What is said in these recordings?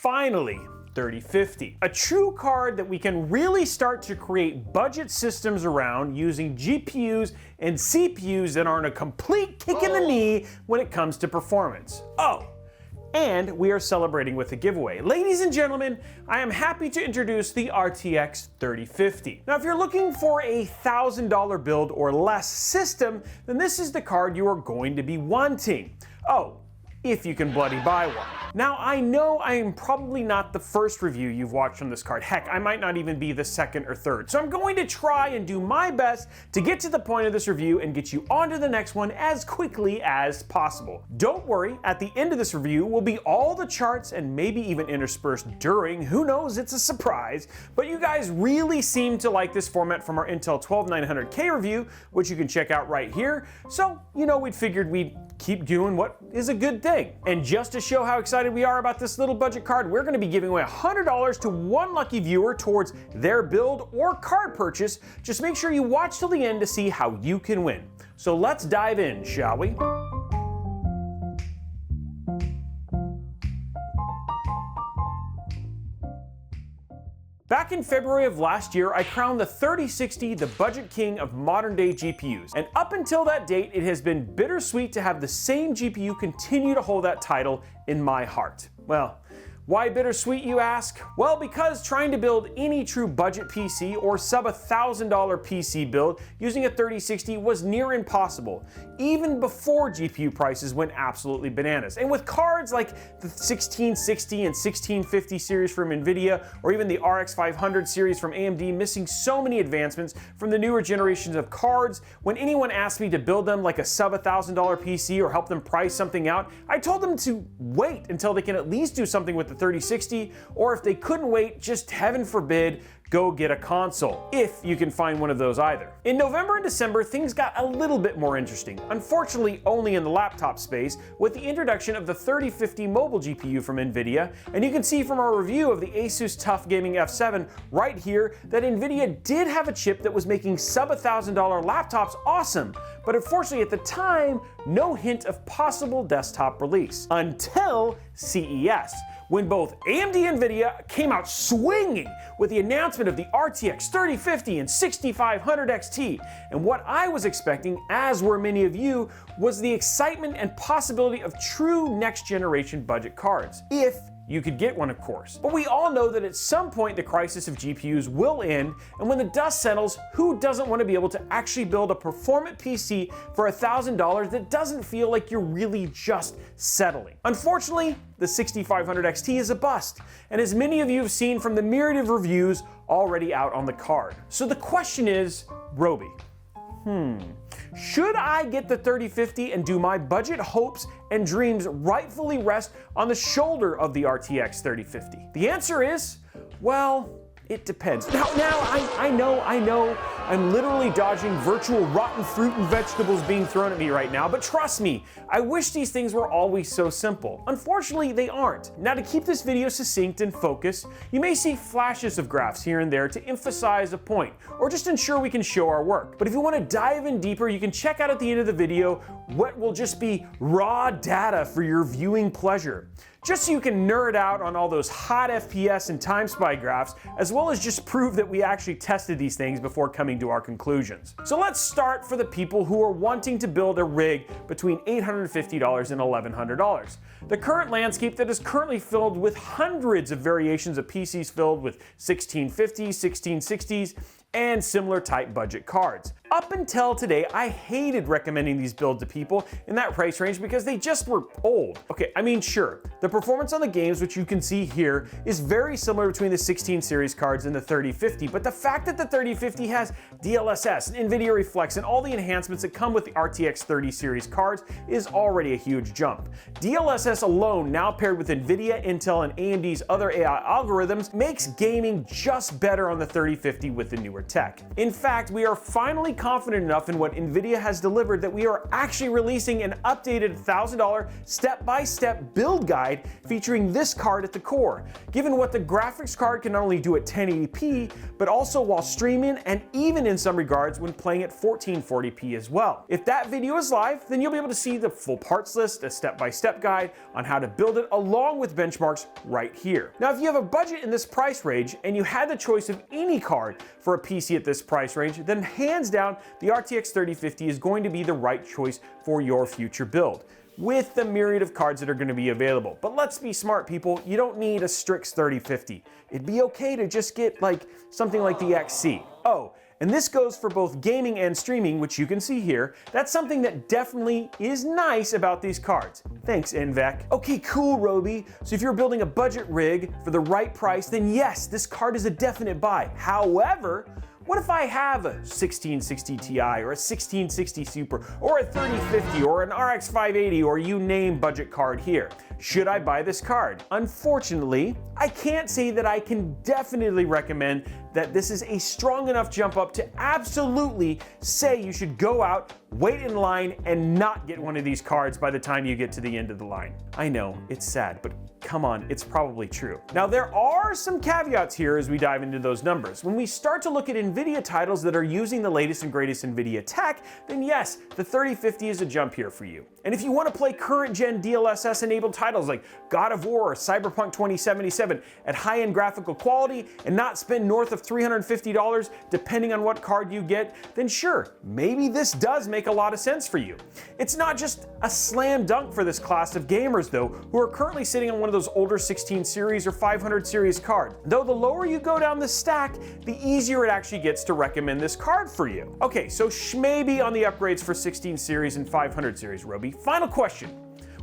finally, 3050. A true card that we can really start to create budget systems around using GPUs and CPUs that aren't a complete kick in the knee when it comes to performance. Oh, and we are celebrating with a giveaway. Ladies and gentlemen, I am happy to introduce the RTX 3050. Now, if you're looking for a $1,000 build or less system, then this is the card you are going to be wanting. Oh, if you can bloody buy one. Now, I know I am probably not the first review you've watched on this card. Heck, I might not even be the second or third. So I'm going to try and do my best to get to the point of this review and get you onto the next one as quickly as possible. Don't worry, at the end of this review will be all the charts and maybe even interspersed during, who knows, it's a surprise. But you guys really seem to like this format from our Intel 12900K review, which you can check out right here. So, we figured we'd keep doing what is a good thing. And just to show how excited we are about this little budget card, we're going to be giving away $100 to one lucky viewer towards their build or card purchase. Just make sure you watch till the end to see how you can win. So let's dive in, shall we? Back in February of last year, I crowned the 3060 the budget king of modern day GPUs. And up until that date, it has been bittersweet to have the same GPU continue to hold that title in my heart. Well, why bittersweet, you ask? Well, because trying to build any true budget PC or sub $1,000 PC build using a 3060 was near impossible, even before GPU prices went absolutely bananas. And with cards like the 1660 and 1650 series from Nvidia, or even the RX 500 series from AMD missing so many advancements from the newer generations of cards, when anyone asked me to build them like a sub $1,000 PC or help them price something out, I told them to wait until they can at least do something with the 3060, or if they couldn't wait, just heaven forbid, go get a console, if you can find one of those either. In November and December, things got a little bit more interesting. Unfortunately, only in the laptop space, with the introduction of the 3050 mobile GPU from Nvidia, and you can see from our review of the Asus TUF Gaming F7 right here that Nvidia did have a chip that was making sub $1,000 laptops awesome, but unfortunately at the time, no hint of possible desktop release, until CES, when both AMD and Nvidia came out swinging with the announcement of the RTX 3050 and 6500 XT. And what I was expecting, as were many of you, was the excitement and possibility of true next generation budget cards. If you could get one, of course. But we all know that at some point the crisis of GPUs will end, and when the dust settles, who doesn't want to be able to actually build a performant PC for $1,000 that doesn't feel like you're really just settling? Unfortunately, the 6500 XT is a bust, and as many of you have seen from the myriad of reviews already out on the card. So the question is, Robey, should I get the 3050 and do my budget hopes and dreams rightfully rest on the shoulder of the RTX 3050? The answer is, well, it depends. Now I know, I'm literally dodging virtual rotten fruit and vegetables being thrown at me right now, but trust me, I wish these things were always so simple. Unfortunately, they aren't. Now, to keep this video succinct and focused, you may see flashes of graphs here and there to emphasize a point, or just ensure we can show our work. But if you want to dive in deeper, you can check out at the end of the video what will just be raw data for your viewing pleasure, just so you can nerd out on all those hot FPS and time spy graphs, as well as just prove that we actually tested these things before coming to our conclusions. So let's start for the people who are wanting to build a rig between $850 and $1,100. The current landscape that is currently filled with hundreds of variations of PCs filled with 1650s, 1660s, and similar type budget cards. Up until today, I hated recommending these builds to people in that price range because they just were old. Okay, I mean, sure, the performance on the games, which you can see here, is very similar between the 16 series cards and the 3050, but the fact that the 3050 has DLSS, and NVIDIA Reflex, and all the enhancements that come with the RTX 30 series cards is already a huge jump. DLSS alone, now paired with NVIDIA, Intel, and AMD's other AI algorithms, makes gaming just better on the 3050 with the newer tech. In fact, we are finally confident enough in what Nvidia has delivered that we are actually releasing an updated $1,000 step-by-step build guide featuring this card at the core, given what the graphics card can not only do at 1080p, but also while streaming and even in some regards when playing at 1440p as well. If that video is live, then you'll be able to see the full parts list, a step-by-step guide on how to build it along with benchmarks right here. Now, if you have a budget in this price range and you had the choice of any card for a PC at this price range, then hands down, the RTX 3050 is going to be the right choice for your future build, with the myriad of cards that are going to be available. But let's be smart, people. You don't need a Strix 3050. It'd be okay to just get like something like the XC. Oh, and this goes for both gaming and streaming, which you can see here. That's something that definitely is nice about these cards. Thanks, NVEC. Okay, cool, Robey. So if you're building a budget rig for the right price, then yes, this card is a definite buy. However, what if I have a 1660 Ti or a 1660 Super or a 3050 or an RX 580 or you name budget card here? Should I buy this card? Unfortunately, I can't say that I can definitely recommend that this is a strong enough jump up to absolutely say you should go out, wait in line, and not get one of these cards by the time you get to the end of the line. I know, it's sad, but come on, it's probably true. Now, there are some caveats here as we dive into those numbers. When we start to look at Nvidia titles that are using the latest and greatest Nvidia tech, then yes, the 3050 is a jump here for you. And if you want to play current gen DLSS enabled titles like God of War or Cyberpunk 2077 at high-end graphical quality and not spend north of $350 depending on what card you get, then sure, maybe this does make a lot of sense for you. It's not just a slam dunk for this class of gamers though, who are currently sitting on one of those older 16 series or 500 series cards. Though the lower you go down the stack, the easier it actually gets to recommend this card for you. Okay, so maybe on the upgrades for 16 series and 500 series, Robey. Final question.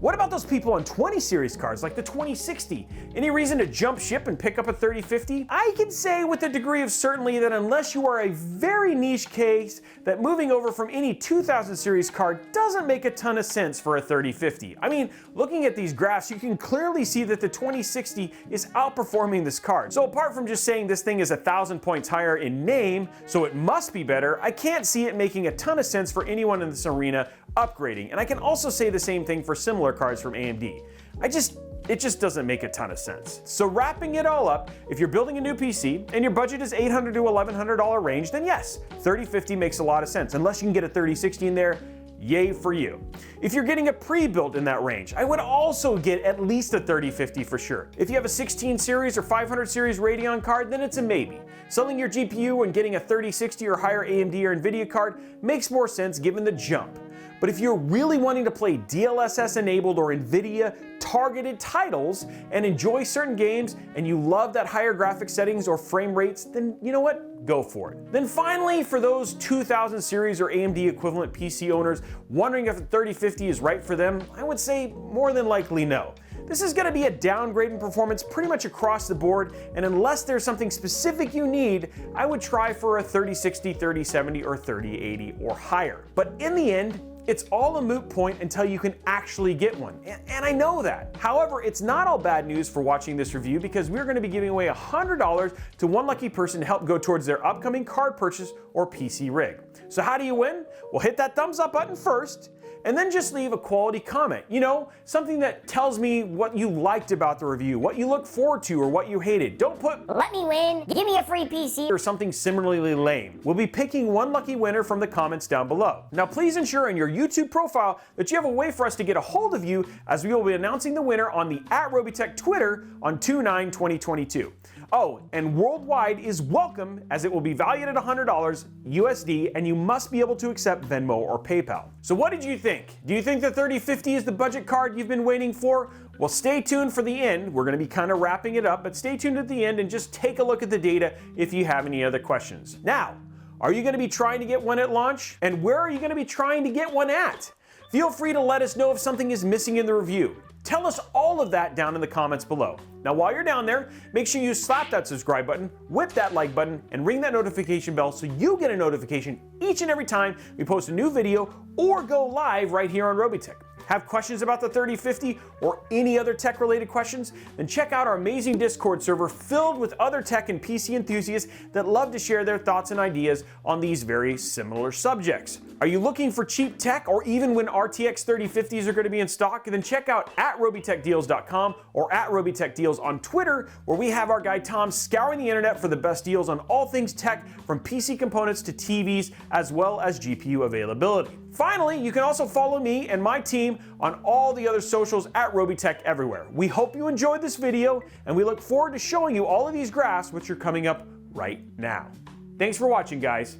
What about those people on 20 series cards like the 2060? Any reason to jump ship and pick up a 3050? I can say with a degree of certainty that unless you are a very niche case, that moving over from any 2000 series card doesn't make a ton of sense for a 3050. I mean, looking at these graphs, you can clearly see that the 2060 is outperforming this card. So apart from just saying this thing is 1,000 points higher in name, so it must be better, I can't see it making a ton of sense for anyone in this arena upgrading. And I can also say the same thing for similar cards from AMD. It just doesn't make a ton of sense. So wrapping it all up, if you're building a new PC and your budget is $800 to $1,100 range, then yes, 3050 makes a lot of sense. Unless you can get a 3060 in there, yay for you. If you're getting a pre-built in that range, I would also get at least a 3050 for sure. If you have a 16 series or 500 series Radeon card, then it's a maybe. Selling your GPU and getting a 3060 or higher AMD or Nvidia card makes more sense given the jump. But if you're really wanting to play DLSS enabled or Nvidia targeted titles and enjoy certain games and you love that higher graphic settings or frame rates, then you know what? Go for it. Then finally, for those 2000 series or AMD equivalent PC owners wondering if the 3050 is right for them, I would say more than likely no. This is going to be a downgrade in performance pretty much across the board, and unless there's something specific you need, I would try for a 3060, 3070, or 3080 or higher. But in the end, it's all a moot point until you can actually get one, and I know that. However, it's not all bad news for watching this review because we're going to be giving away $100 to one lucky person to help go towards their upcoming card purchase or PC rig. So how do you win? Well, hit that thumbs up button first, and then just leave a quality comment. You know, something that tells me what you liked about the review, what you look forward to, or what you hated. Don't put, "Let me win, give me a free PC," or something similarly lame. We'll be picking one lucky winner from the comments down below. Now, please ensure in your YouTube profile that you have a way for us to get a hold of you, as we will be announcing the winner on the @Robeytech Twitter on 2/9/2022. Oh, and worldwide is welcome, as it will be valued at $100 USD, and you must be able to accept Venmo or PayPal. So what did you think? Do you think the 3050 is the budget card you've been waiting for? Well, stay tuned for the end. We're going to be kind of wrapping it up, but stay tuned at the end and just take a look at the data if you have any other questions. Now, are you going to be trying to get one at launch? And where are you going to be trying to get one at? Feel free to let us know if something is missing in the review. Tell us all of that down in the comments below. Now, while you're down there, make sure you slap that subscribe button, whip that like button, and ring that notification bell so you get a notification each and every time we post a new video or go live right here on Robeytech. Have questions about the 3050 or any other tech-related questions? Then check out our amazing Discord server filled with other tech and PC enthusiasts that love to share their thoughts and ideas on these very similar subjects. Are you looking for cheap tech or even when RTX 3050s are going to be in stock? Then check out at robeytechdeals.com or at robeytechdeals on Twitter, where we have our guy Tom scouring the internet for the best deals on all things tech, from PC components to TVs, as well as GPU availability. Finally, you can also follow me and my team on all the other socials at Robeytech everywhere. We hope you enjoyed this video, and we look forward to showing you all of these graphs, which are coming up right now. Thanks for watching, guys.